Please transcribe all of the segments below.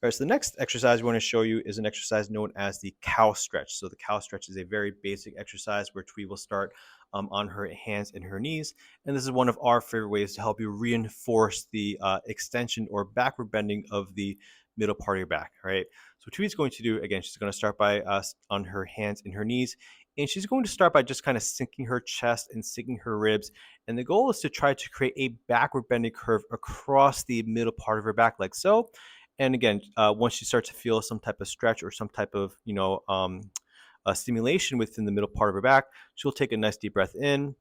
All right, so the next exercise we want to show you is an exercise known as the cow stretch. So the cow stretch is a very basic exercise where Twee will start on her hands and her knees. And this is one of our favorite ways to help you reinforce the extension or backward bending of the middle part of your back, right? So what Twee's going to do, again, she's going to start by on her hands and her knees. And she's going to start by just kind of sinking her chest and sinking her ribs. And the goal is to try to create a backward bending curve across the middle part of her back, like so. And again, once you start to feel some type of stretch or some type of, stimulation within the middle part of her back, she'll take a nice deep breath in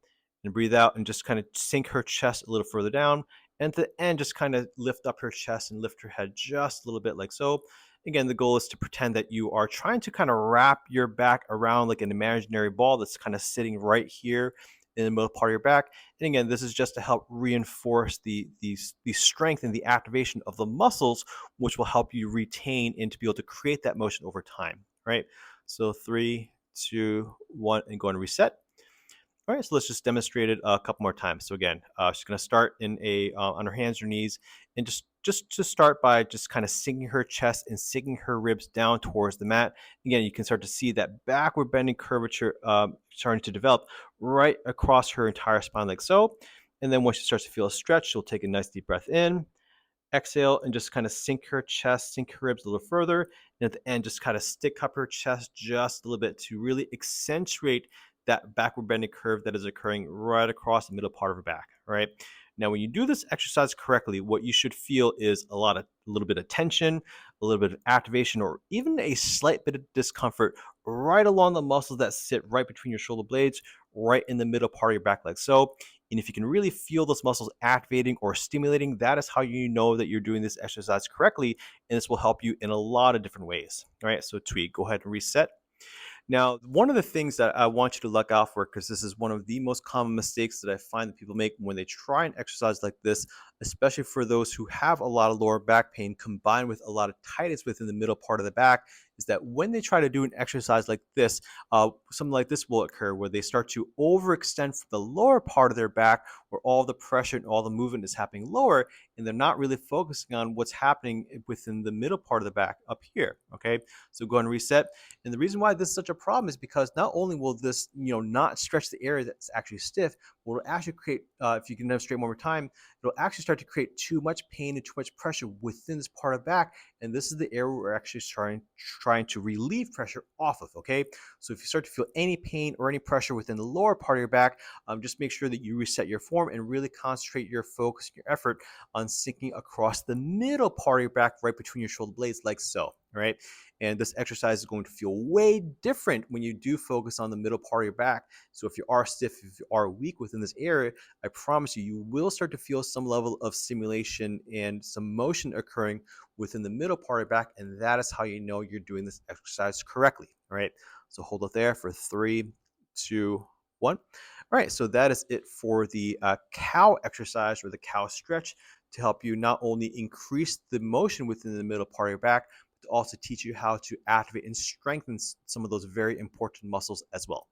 and breathe out and just kind of sink her chest a little further down. And at the end, just kind of lift up her chest and lift her head just a little bit like so. Again, the goal is to pretend that you are trying to kind of wrap your back around like an imaginary ball that's kind of sitting right here in the middle part of your back. And again, this is just to help reinforce the strength and the activation of the muscles, which will help you retain and to be able to create that motion over time, right? So 3, 2, 1, and go and reset. All right, so let's just demonstrate it a couple more times. So again, she's going to start in a on her hands or knees, and just to start by just kind of sinking her chest and sinking her ribs down towards the mat. Again, you can start to see that backward bending curvature starting to develop right across her entire spine, like so. And then once she starts to feel a stretch, she'll take a nice deep breath in, exhale, and just kind of sink her chest, sink her ribs a little further. And at the end, just kind of stick up her chest just a little bit to really accentuate that backward bending curve that is occurring right across the middle part of her back. Right. Now, when you do this exercise correctly, what you should feel is a little bit of tension, a little bit of activation, or even a slight bit of discomfort right along the muscles that sit right between your shoulder blades, right in the middle part of your back, like so. And if you can really feel those muscles activating or stimulating, that is how you know that you're doing this exercise correctly. And this will help you in a lot of different ways. All right, so Tweet, go ahead and reset. Now, one of the things that I want you to look out for, because this is one of the most common mistakes that I find that people make when they try an exercise like this, especially for those who have a lot of lower back pain combined with a lot of tightness within the middle part of the back, is that when they try to do an exercise like this, something like this will occur where they start to overextend from the lower part of their back, where all the pressure and all the movement is happening lower, and they're not really focusing on what's happening within the middle part of the back up here. Okay, so go ahead and reset. And the reason why this is such a problem is because not only will this, not stretch the area that's actually stiff, but it'll actually create, if you can demonstrate one more time, it'll actually start to create too much pain and too much pressure within this part of the back. And this is the area we're actually trying to relieve pressure off of. Okay, so if you start to feel any pain or any pressure within the lower part of your back, just make sure that you reset your form and really concentrate your focus, your effort on sinking across the middle part of your back, right between your shoulder blades, like so. All right. And this exercise is going to feel way different when you do focus on the middle part of your back. So if you are stiff, if you are weak within this area, I promise you, you will start to feel some level of stimulation and some motion occurring within the middle part of your back. And that is how you know you're doing this exercise correctly. All right. So hold it there for 3, 2, 1. All right. So that is it for the cow exercise or the cow stretch to help you not only increase the motion within the middle part of your back, to also teach you how to activate and strengthen some of those very important muscles as well.